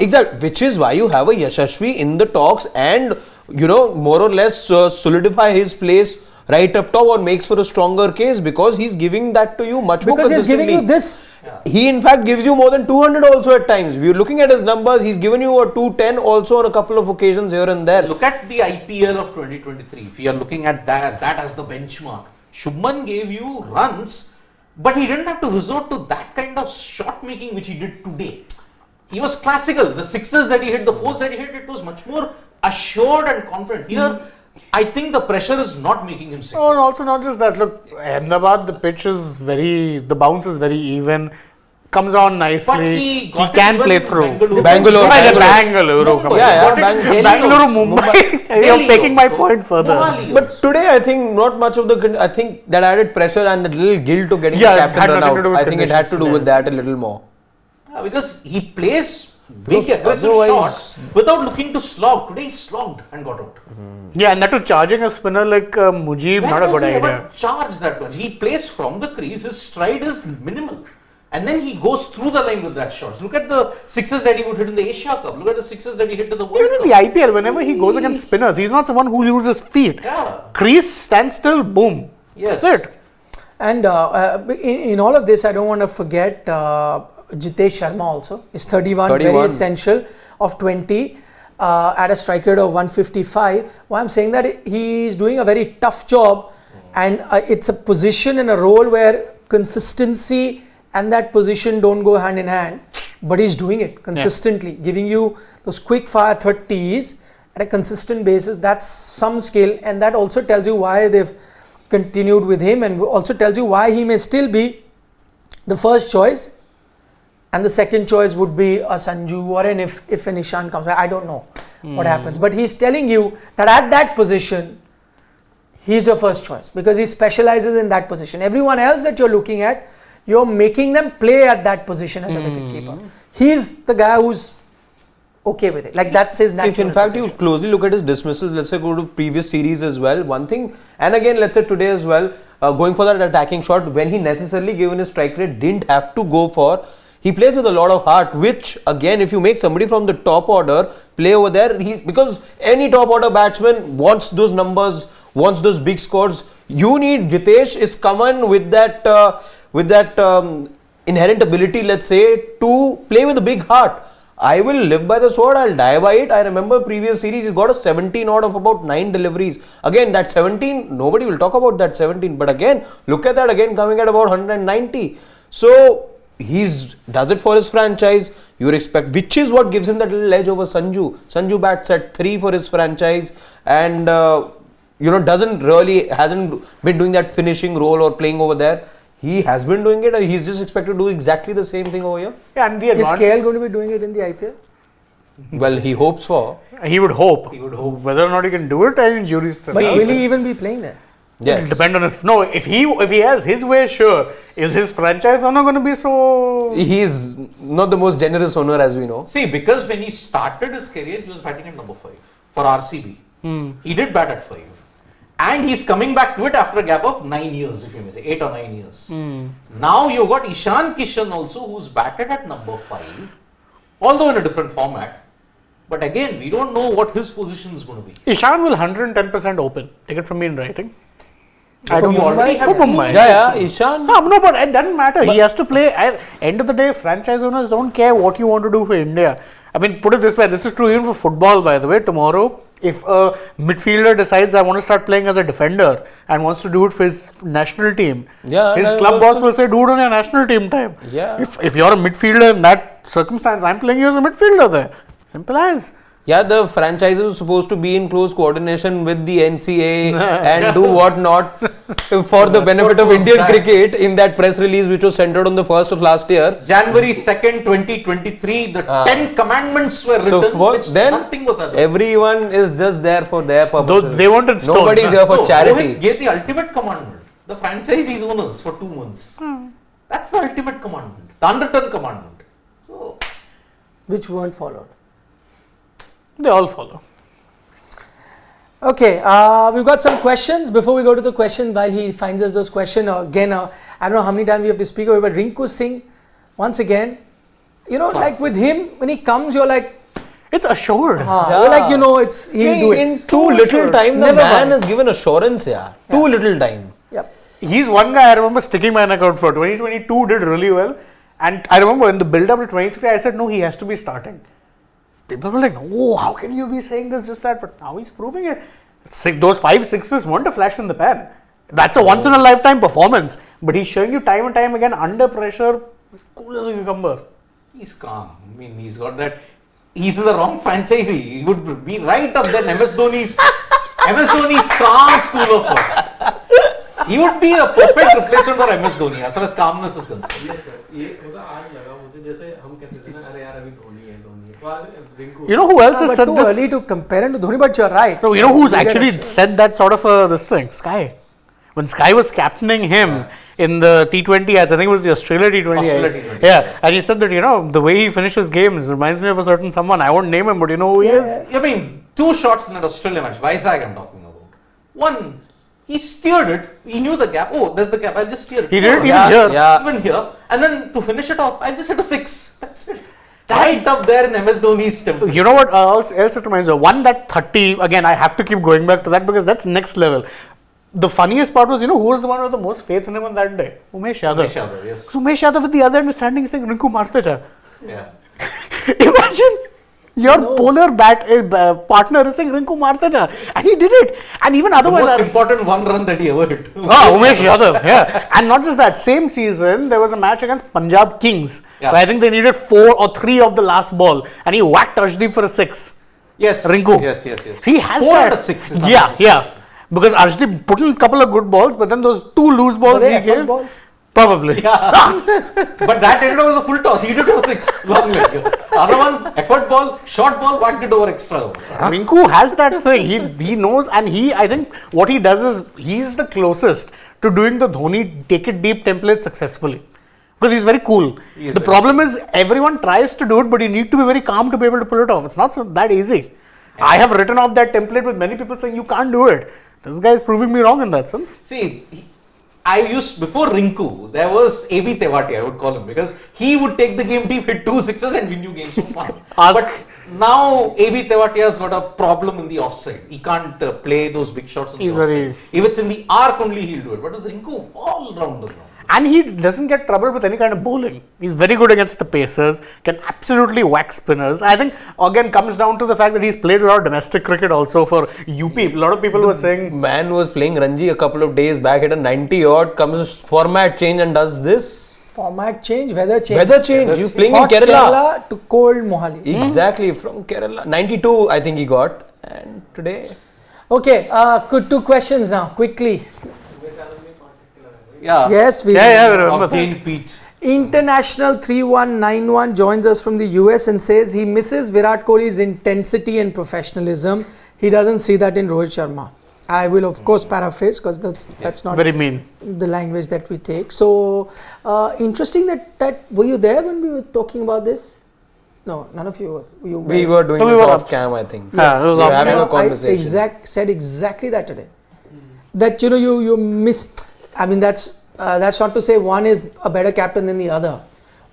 Exactly. Which is why you have a Yashasvi in the talks and, you know, more or less solidify his place right up top or makes for a stronger case, because he's giving that to you much more consistently. Because he's giving you this. He in fact gives you more than 200 also at times. If you're looking at his numbers, he's given you a 210 also on a couple of occasions here and there. Look at the IPL of 2023. If you are looking at that as the benchmark, Shubman gave you runs, but he didn't have to resort to that kind of shot making which he did today. He was classical. The sixes that he hit, the fours that he hit, it was much more assured and confident. Here, I think the pressure is not making him secure. Oh, and also not just that. Look, Ahmedabad, the pitch is the bounce is very even. Comes on nicely. But he can play through. Bangalore. Bangalore, Mumbai. You're taking my point further. But today, I think not much of the. I think that added pressure and the little guilt to getting the captain run out. I think it had to do with that a little more. Because he plays big aggressive shots without looking to slog. Today he slogged and got out. Yeah, and that too, charging a spinner like Mujib, not a good idea. Charge that much. He plays from the crease. His stride is minimal. And then he goes through the line with that shot. Look at the sixes that he would hit in the Asia Cup. Look at the sixes that he hit in the World Cup. Even in the IPL, whenever he goes against spinners, he's not someone who uses feet. Yeah. Crease, stand still, boom. Yes. That's it. And in all of this, I don't want to forget Jitesh Sharma also. Is 31, very essential, of 20 at a strike rate of 155. Why I'm saying that he's doing a very tough job, and it's a position and a role where consistency and that position don't go hand in hand, but he's doing it consistently, giving you those quick fire 30s at a consistent basis. That's some skill, and that also tells you why they've continued with him, and also tells you why he may still be the first choice, and the second choice would be a Sanju, or an if an Ishan comes. I don't know what happens, but he's telling you that at that position, he's your first choice because he specializes in that position. Everyone else that you're looking at, you're making them play at that position as a wicketkeeper. He's the guy who's okay with it. Like that's his natural. If in fact position. you closely look at his dismissals, let's say go to previous series as well, one thing, and again let's say today as well, going for that attacking shot when he necessarily given his strike rate didn't have to go for, he plays with a lot of heart, which again if you make somebody from the top order play over there, because any top order batsman wants those numbers, wants those big scores. You need Jitesh is common with that inherent ability, let's say, to play with a big heart. I will live by the sword, I'll die by it. I remember previous series, he got a 17 out of about 9 deliveries. Again, that 17, nobody will talk about that 17. But again, look at that again coming at about 190. So, does it for his franchise. You expect, which is what gives him that little edge over Sanju. Sanju bats at 3 for his franchise and, hasn't been doing that finishing role or playing over there. He has been doing it, and he's just expected to do exactly the same thing over here. Yeah, and is KL going to be doing it in the IPL? Well, he hopes for. He would hope. Whether or not he can do it, I mean, jury's But will he even be playing there? Yes. It'll depend on his. No, if he has his way, sure. Is his franchise owner going to be so? He's not the most generous owner, as we know. See, because when he started his career, he was batting at number 5 for RCB. He did bat at 5. And he's coming back to it after a gap of 9 years, if you may say, 8 or 9 years. Now you've got Ishan Kishan also, who's batted at number 5, although in a different format. But again, we don't know what his position is going to be. Ishan will 110% open. Take it from me in writing. I don't already have Mumbai. Yeah, Ishan. No, but it doesn't matter. He has to play. At end of the day, franchise owners don't care what you want to do for India. I mean, put it this way. This is true even for football, by the way. Tomorrow, if a midfielder decides I want to start playing as a defender and wants to do it for his national team, his club boss will say, do it on your national team time. Yeah. If you're a midfielder in that circumstance, I'm playing you as a midfielder there. Simple as. Yeah, the franchises are supposed to be in close coordination with the NCA and do what not for the benefit of Indian cricket in that press release which was centered on the 1st of last year. January 2nd, 2023, the 10 commandments were written, which then nothing was other. Everyone is just there for their purposes. They wanted stone. Nobody is here for charity. Rohit gave the ultimate commandment. The franchisees owners for 2 months. That's the ultimate commandment. The unwritten commandment. So, Which weren't followed. They all follow. Okay, we've got some questions. Before we go to the question, while he finds us those questions, again, I don't know how many times we have to speak over, but Rinku Singh, once again, like with him, when he comes, you're like, it's assured. you're like, he'll do it. In too little time, the man has given assurance, yeah. Too little time. Yep. He's one guy I remember sticking my neck out for. 2022 did really well. And I remember in the build up to 23, I said, no, he has to be starting. People were like, oh, how can you be saying this, just that? But now he's proving it. Those 5 sixes weren't a flash in the pan. That's a once in a lifetime performance. But he's showing you time and time again under pressure, cool as a cucumber. he's calm. I mean, he's got that. He's in the wrong franchise. He would be right up there. MS Dhoni's calm school of thought. He would be a perfect replacement for MS Dhoni as far as calmness is concerned. Yes, sir. ये मतलब आज लगा मुझे जैसे हम कहते थे ना अरे यार अभी धोनी है तो आज Rinku. You know who else has but said too this? early to compare him to Dhoni, but you're right. No, you know who's actually said that sort of this thing? Sky. When Sky was captaining him in the T20I, I think it was the Australia T20I. Yeah, and he said that, you know, the way he finishes games reminds me of a certain someone. I won't name him, but you know who he is? I mean, 2 shots in that Australia match. Vizag I'm talking about. One, he steered it. He knew the gap. Oh, there's the gap. I'll just steer it. He did it even here. here. Even here. And then to finish it off, I just hit a 6. That's it. Right up there in MS Dhoni's temple. You know what else it reminds me of? One, that 30, again, I have to keep going back to that because that's next level. The funniest part was, you know, who was the one with the most faith in him on that day? Umesh Yadav. Umesh Yadav, yes. So Umesh Yadav with the other end is standing saying, Rinku marte cha. Yeah. Imagine your polar partner is saying, Rinku marte cha. And he did it. And even The otherwise. most important 1 run that he ever hit. Umesh Yadav, yeah. And not just that, same season, there was a match against Punjab Kings. Yeah. Where I think they needed 4 or 3 of the last ball. And he whacked Arshdeep for a 6. Yes. Rinku. Yes. He has 4 that. and a 6. Yeah. Because Arshdeep put in a couple of good balls, but then those 2 loose Were balls they he effort gave. balls? Probably. But that ended up as a full toss. He did it for 6 long leg. Other one, effort ball, short ball, whacked it over extra. Rinku has that thing. He knows, and I think what he does is he's the closest to doing the Dhoni take it deep template successfully. Because he's very cool. The problem is everyone tries to do it, but you need to be very calm to be able to pull it off. It's not so that easy. I have written off that template with many people saying you can't do it. This guy is proving me wrong in that sense. See, I used, before Rinku, there was AB Tewati, I would call him, because he would take the game deep, hit 2 sixes and win you games for fun. But now AB Tewati has got a problem in the offside. He can't play those big shots in the offside. If it's in the arc only, he'll do it. But with Rinku, all round the ground. And he doesn't get trouble with any kind of bowling. He's very good against the pacers, can absolutely whack spinners. I think again comes down to the fact that he's played a lot of domestic cricket also for UP. A lot of people were saying Man was playing Ranji a couple of days back, hit a 90 odd, comes format change and does this. Format change, weather change. Weather change. You playing Hot in Kerala to cold Mohali. Exactly, from Kerala. 92 I think he got, and today. Okay, good 2 questions now, quickly. Yeah. Yes, we remember. Octane Pete. International 3191 joins us from the US and says he misses Virat Kohli's intensity and professionalism. He doesn't see that in Rohit Sharma. I will of course paraphrase because that's not very mean. the language that we take. So interesting that were you there when we were talking about this? No, none of you were. We were doing this off cam, I think. Yeah, it was we were off having cam. a conversation. I said exactly that today. That you miss. I mean that's not to say one is a better captain than the other.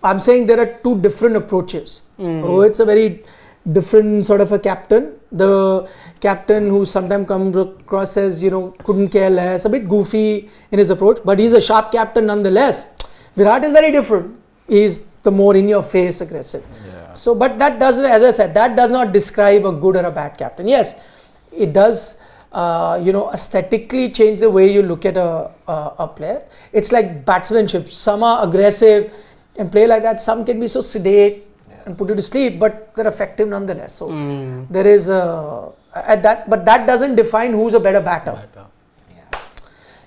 I'm saying there are 2 different approaches. Rohit's a very different sort of a captain. The captain who sometimes comes across as couldn't care less, a bit goofy in his approach, but he's a sharp captain nonetheless. Virat is very different. He's the more in your face aggressive. Yeah. So, but that doesn't, as I said, that does not describe a good or a bad captain. Yes, it does. Aesthetically change the way you look at a player. It's like batsmanship. Some are aggressive and play like that. Some can be so sedate and put you to sleep, but they're effective nonetheless. So there is at that, but that doesn't define who's a better batter.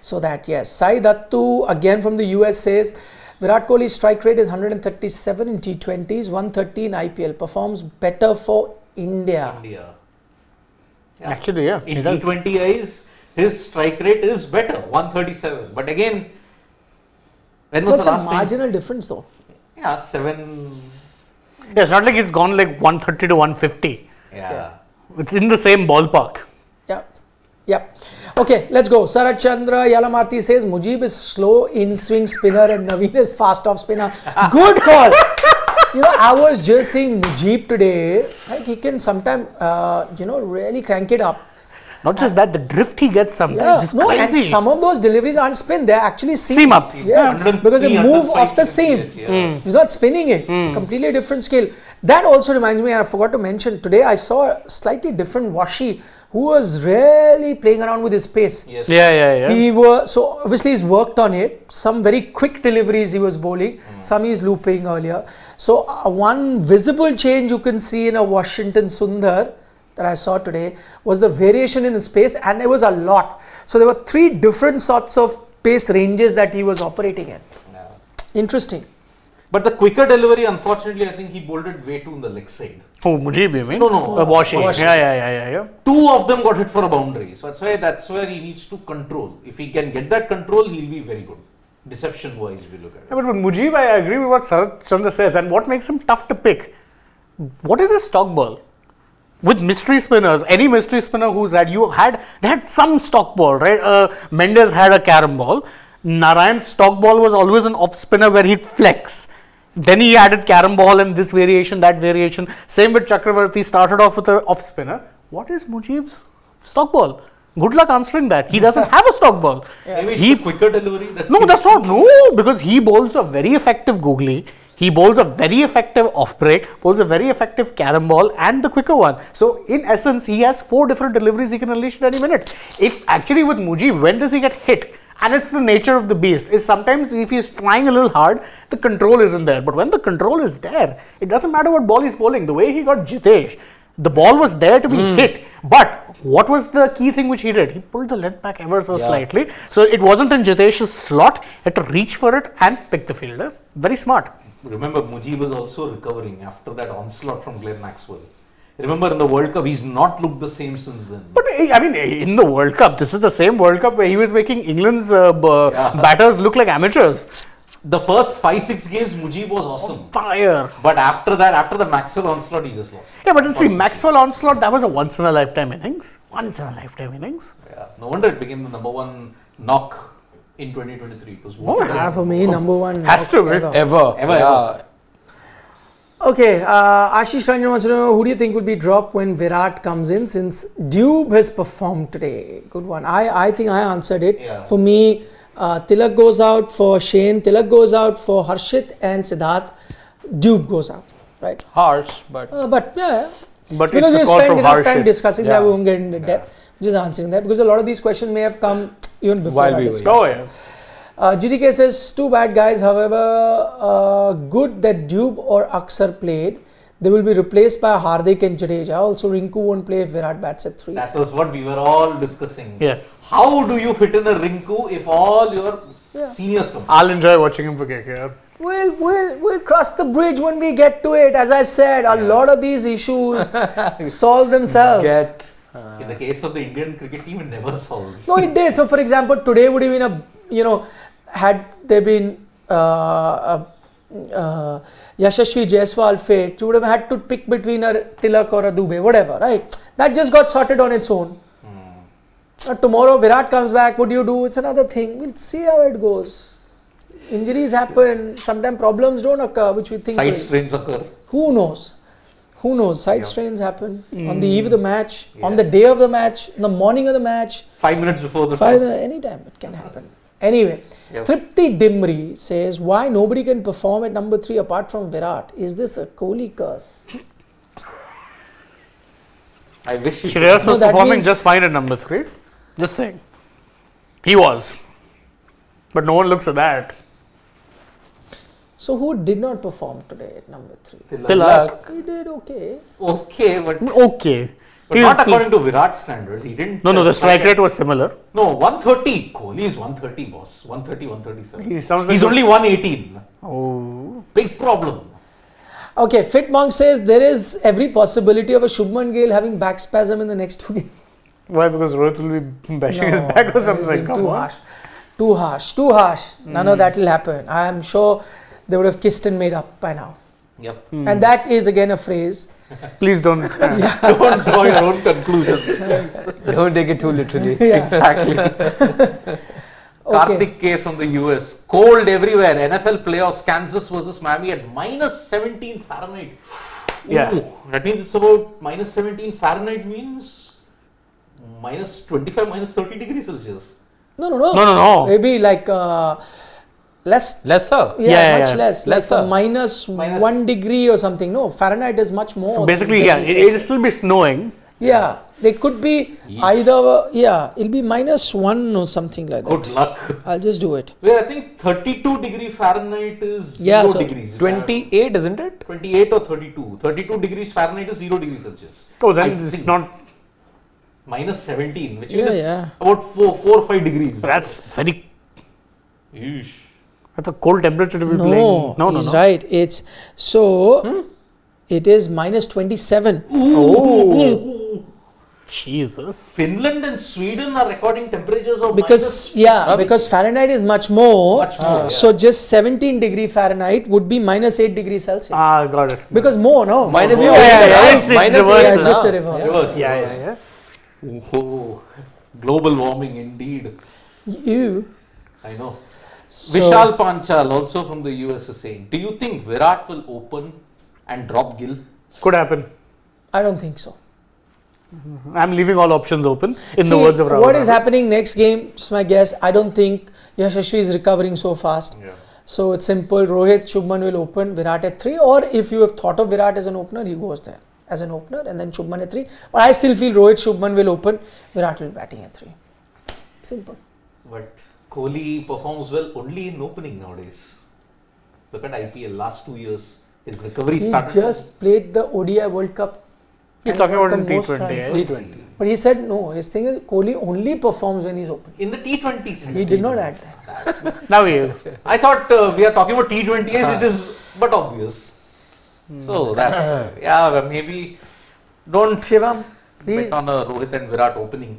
So that yes, Sai Dattu again from the US says Virat Kohli's strike rate is 137 in T20s, 130 in IPL. Performs better for India. Yeah. Actually, yeah. In T20Is, his strike rate is better, 137. But again, when was What's the the last marginal difference though? Yeah, 7. Yeah, it's not like he's gone like 130 to 150. Yeah. It's in the same ballpark. Yeah. Okay, let's go. Sarat Chandra Yalamarti says Mujib is slow in swing spinner and Naveen is fast off spinner. Good call. I was just seeing Mujib today. Like he can sometimes, really crank it up. Not just that, the drift he gets sometimes. Yeah, It's and crazy. some of those deliveries aren't spin; they're actually Seam ups. Yes, because they move off the seam. He's not spinning it. Completely different skill. That also reminds me, and I forgot to mention today. I saw a slightly different Washi who was really playing around with his pace. Yes. Yeah. So obviously he's worked on it. Some very quick deliveries he was bowling. Some he's looping earlier. So one visible change you can see in a Washington Sundar that I saw today was the variation in his pace, and it was a lot. So there were 3 different sorts of pace ranges that he was operating in. Yeah. Interesting. But the quicker delivery, unfortunately, I think he bowled it way too on the leg side. Oh, Mujib, you mean? No. Washi. Washi. Yeah. 2 of them got hit for a boundary. So that's where he needs to control. If he can get that control, he'll be very good. Deception wise, if you look at it. Yeah, but with Mujib, I agree with what Sarat Chandra says. And what makes him tough to pick? What is his stock ball? With mystery spinners, any mystery spinner they had some stock ball, right? Mendes had a carom ball. Narayan's stock ball was always an off spinner where he'd flex. Then he added carom ball and this variation, that variation. Same with Chakravarti, started off with an off spinner. What is Mujib's stock ball? Good luck answering that. He doesn't have a stock ball. Maybe it's the quicker delivery. That's not. No, because he bowls a very effective googly. He bowls a very effective off break, bowls a very effective carom ball and the quicker one. So in essence, he has 4 different deliveries he can unleash at any minute. If actually with Mujib, when does he get hit? And it's the nature of the beast. Is sometimes if he's trying a little hard, the control isn't there. But when the control is there, it doesn't matter what ball he's bowling. The way he got Jitesh, The ball was there to be hit, but what was the key thing which he did? He pulled the length back ever so slightly, so it wasn't in Jitesh's slot. He had to reach for it and pick the fielder. Very smart. Remember, Mujib was also recovering after that onslaught from Glenn Maxwell. Remember, in the World Cup, he's not looked the same since then. But I mean, in the World Cup, this is the same World Cup where he was making England's batters look like amateurs. The first 5-6 games, Mujib was awesome. Fire. But after that, after the Maxwell onslaught, he just lost. Yeah, but see, Maxwell onslaught, that was a once in a lifetime innings. Yeah, no wonder it became the number one knock in 2023. It was For me, number one. Has to be. ever. Ever. Okay, Ashish Ranjan wants to know, who do you think will be dropped when Virat comes in, since Dube has performed today? Good one. I think I answered it. Yeah. For me, Tilak goes out for Shane, Tilak goes out for Harshit and Siddharth. Dube goes out, right? Harsh, but But yeah, But because we it's a call spent from enough time Harshit. discussing that, we won't get into depth. Just answering that, because a lot of these questions may have come even before While our we were discussion. Oh, yeah. GDK says, too bad guys, however, good that Dube or Aksar played. They will be replaced by Hardik and Jadeja. Also, Rinku won't play if Virat bats at 3. That was what we were all discussing. Yeah. How do you fit in a Rinku if all your seniors come? I'll enjoy watching him for KKR. We'll cross the bridge when we get to it. As I said, a lot of these issues solve themselves. In the case of the Indian cricket team, it never solves. No, it did. So, for example, today would have been had there been Yashasvi Jaiswal fit, you would have had to pick between a Tilak or a Dube, whatever, right? That just got sorted on its own. Tomorrow Virat comes back, what do you do? It's another thing. We'll see how it goes. Injuries happen, sometimes problems don't occur, which we think Side will. strains occur. Who knows? Who knows? Side strains happen on the eve of the match, on the day of the match, in the morning of the match. 5 minutes before the toss. Anytime it can happen. Anyway, Tripti Dimri says, why nobody can perform at number 3 apart from Virat? Is this a Kohli curse? I wish he Shreyas No, was that performing means- just fine at number 3. Just saying. He was. But no one looks at that. So who did not perform today at number 3? Tilak. He did okay. Okay, but Okay. But not according to Virat standards. He didn't. No, the strike rate was similar. No, 130. Kohli is 130, boss. 130, 137. He sounds like He's only 118. Oh. Big problem. Okay, Fit Monk says there is every possibility of a Shubman Gill having back spasm in the next 2 games. Why? Because Rohit will be bashing his back or something. Come Too on. harsh. Too harsh. None of that will happen. I am sure they would have kissed and made up by now. Yep. And that is again a phrase. Please don't. Don't draw your own conclusions. don't take it too literally. Exactly. Karthik K from the US. Cold everywhere. NFL playoffs. Kansas versus Miami at minus 17 Fahrenheit. Yeah. Ooh, that means it's about minus 17 Fahrenheit means minus 25, minus 30 degrees Celsius. No. Maybe like lesser. Lesser. Yeah, much yeah. less. Lesser. Like minus 1 degree or something. No, Fahrenheit is much more. Basically, yeah, it'll still be snowing. Yeah, they could be either. Yeah, it'll be minus 1 or something like that. Good luck. I'll just do it. Well, I think 32 degree Fahrenheit is 0 Yeah, so degrees. 28, isn't it? 28 or 32. 32 degrees Fahrenheit is 0 degrees Celsius. Oh, I then it's think. not. Minus 17, which Yeah, means it's yeah. about 4 or 5 degrees. That's very. Yeesh. That's a cold temperature to be playing. No, he's right. It's so. It is minus 27. Oh. Jesus. Finland and Sweden are recording temperatures of Because because Fahrenheit is much more. So just 17 degree Fahrenheit would be minus 8 degrees Celsius. Ah, got it. Because more, no? Minus more. 8. It's Minus reverse. Yeah, it's just the reverse. reverse. Yeah. Oh, global warming indeed. You. I know. So, Vishal Panchal, also from the US, is saying, do you think Virat will open and drop Gill? Could happen. I don't think so. I'm leaving all options open. In See, the words of Rahul. what is happening next game, just my guess, I don't think Yashasvi is recovering so fast. Yeah. So it's simple. Rohit, Shubman will open, Virat at 3. Or if you have thought of Virat as an opener, he goes there as an opener and then Shubman at 3. But I still feel Rohit, Shubman will open, Virat will be batting at 3. Simple. But Kohli performs well only in opening nowadays. Look at IPL, last 2 years. His recovery He started. just played the ODI World Cup He's talking about in the most T20. runs. eh? T20. But he said no. His thing is Kohli only performs when he's open. In the T20 sense. He did not add that. Now he is. I thought we are talking about T20s, it is but obvious. So that's maybe don't Shivam, please. bet on a Rohit and Virat opening.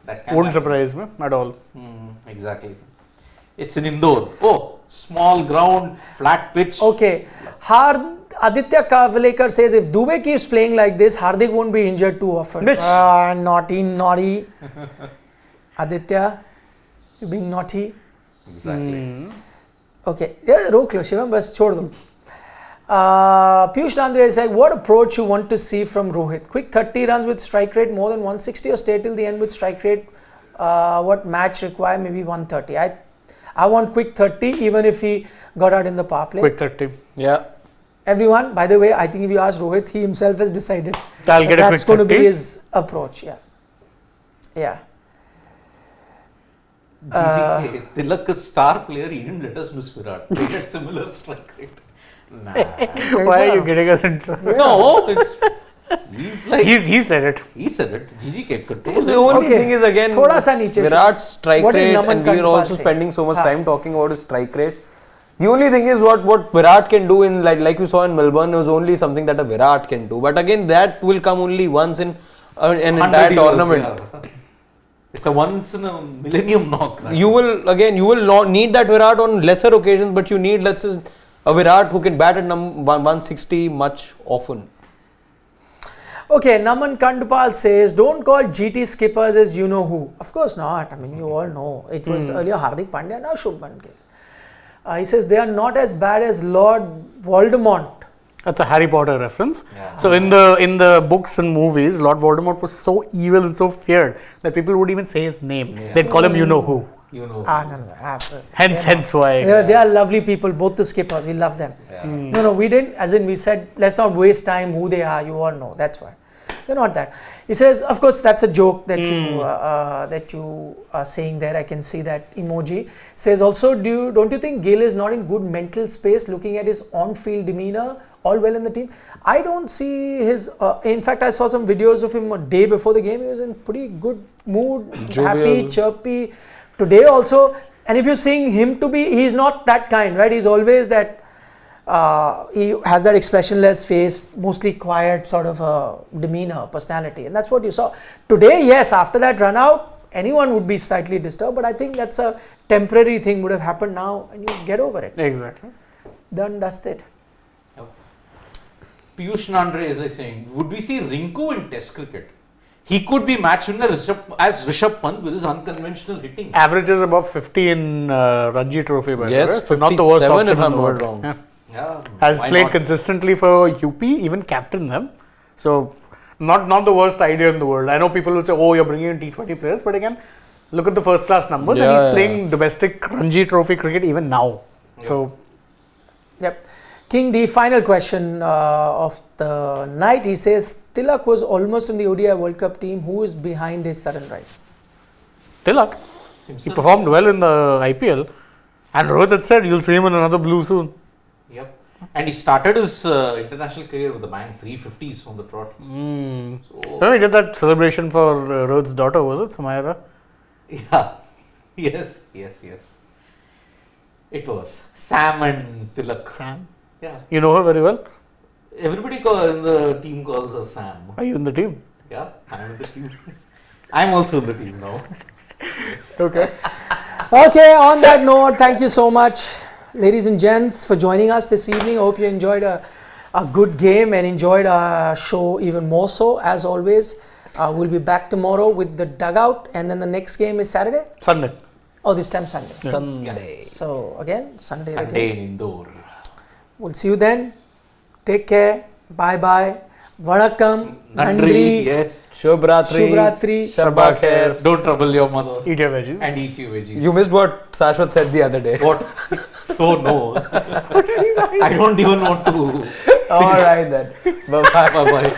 That can Wouldn't happen. surprise me at all. Exactly. It's in Indore. Oh, small ground, flat pitch. Okay. Aditya Kavlekar says if Dube keeps playing like this, Hardik won't be injured too often. Which? Naughty. Aditya, you're being naughty. Exactly. Okay. Yeah, रोक लो शिवम बस छोड़ दो. Piyush Landre is like, what approach you want to see from Rohit? Quick 30 runs with strike rate more than 160 or stay till the end with strike rate? What match require? Maybe 130. I want quick 30 even if he got out in the power play. Quick 30. Yeah. Everyone, by the way, I think if you ask Rohit, he himself has decided I'll that get a that's quick going to 30. be his approach. Yeah. GG, Tilak, a star player, he didn't let us miss Virat. They had similar strike rate. Nah. Why are you getting us in trouble? No, he's like, He said it. he said it. GG kept control. The only Okay. thing is again, Thoda sa niche Virat's strike What is rate, Naman and we are Kandpal also saying? spending so much Ha. time talking about his strike rate. The only thing is what Virat can do in like we saw in Melbourne was only something that a Virat can do. But again, that will come only once in an 100 entire years, tournament. yeah. It's a once in a millennium knock. Right? You will not need that Virat on lesser occasions, but you need, let's say, a Virat who can bat at 160 much often. Okay, Naman Kandpal says, don't call GT skippers as you know who. Of course not. I mean, you all know. It was earlier Hardik Pandya, now Shubman Gill. He says, they are not as bad as Lord Voldemort. That's a Harry Potter reference. Yeah. So in the books and movies, Lord Voldemort was so evil and so feared that people would even say his name. Yeah. They'd call him you know who. You know. No. Hence why. They are lovely people, both the skippers. We love them. Yeah. No, we didn't. As in, we said, let's not waste time who they are. You all know. That's why. They're not that. He says, of course, that's a joke that you are saying there. I can see that emoji. Says also, don't you think Gill is not in good mental space looking at his on-field demeanor? All well in the team. I don't see his. In fact, I saw some videos of him a day before the game. He was in pretty good mood, happy, chirpy. Today also, and if you're seeing him to be, he's not that kind, right? He's always that. He has that expressionless face, mostly quiet sort of demeanor, personality, and that's what you saw today. Yes, after that run out, anyone would be slightly disturbed, but I think that's a temporary thing. Would have happened now, and you get over it. Exactly. Done, dusted. Piyush Nandre is like saying, would we see Rinku in Test cricket? He could be match winner as Rishabh Pant with his unconventional hitting. Averages above 50 in Ranji Trophy. By Yes, the way. So not the worst 57 option if in I'm the not world. wrong. Yeah. Yeah, Has why played not? consistently for UP, even captained them. So not the worst idea in the world. I know people will say, oh, you're bringing in T20 players, but again, look at the first class numbers, and he's playing domestic Ranji Trophy cricket even now. Yep. So. Yep. King D, final question of the night. He says, Tilak was almost in the ODI World Cup team. Who is behind his sudden rise? Tilak. He performed well in the IPL. And Rohit had said, you'll see him in another blue soon. Yep. And he started his international career with a bang, 350s on the trot. So, He did that celebration for Rohit's daughter, was it, Samaira? yeah. Yes. It was Sam and Tilak. Sam. Yeah. You know her very well? Everybody in the team calls her Sam. Are you in the team? Yeah, I'm in the team. I'm also in the team now. Okay. Okay, on that note, thank you so much, ladies and gents, for joining us this evening. I hope you enjoyed a good game and enjoyed our show even more so. As always, we'll be back tomorrow with the dugout, and then the next game is Saturday? Sunday. Oh, this time Sunday. Yeah. Sunday. So, again, Sunday. Sunday in Indore. We'll see you then. Take care. Bye-bye. Vanakkam. Nandri. Yes. Shubhratri. Shubhratri. Shabba khair. Don't trouble your mother. Eat your veggies. And eat your veggies. You missed what Shashwat said the other day. What? Oh no. I don't even want to. All right then. Bye bye. Bye bye.